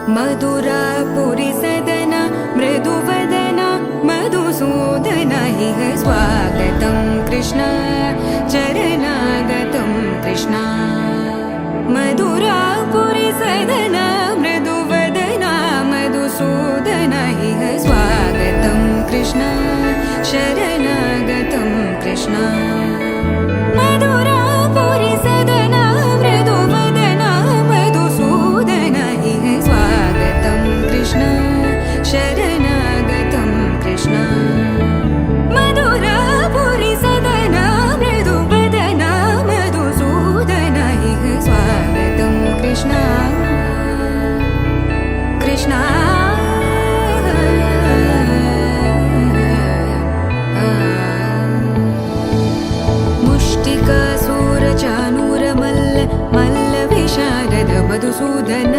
मधुरापुरी सदना मृदुवदना मधुसूदन इह स्वागतं कृष्ण चरणागतं कृष्ण मधुरापुरी सदना मृदुवदना मधुसूदन इह स्वागतं कृष्ण शरणागतं कृष्ण मधुरापुरी सदना मृदुवदना मधुसूदन इह स्वागतं कृष्ण शरणागतं कृष्ण मधुरापुरी सदना मृदुवदना मधुसूदन इह स्वागतं कृष्ण कृष्ण मुष्टिकासूरचानूरमल्ल मल्लविशारद मधुसूदन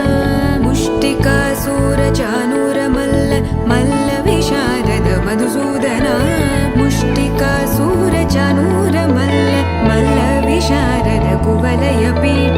मुष्टिकासूरचानूरमल्ल मल्लविशारद मधुसूदन मुष्टिकासूरचानूरमल्ल मल्लविशारद कुवलयपीठ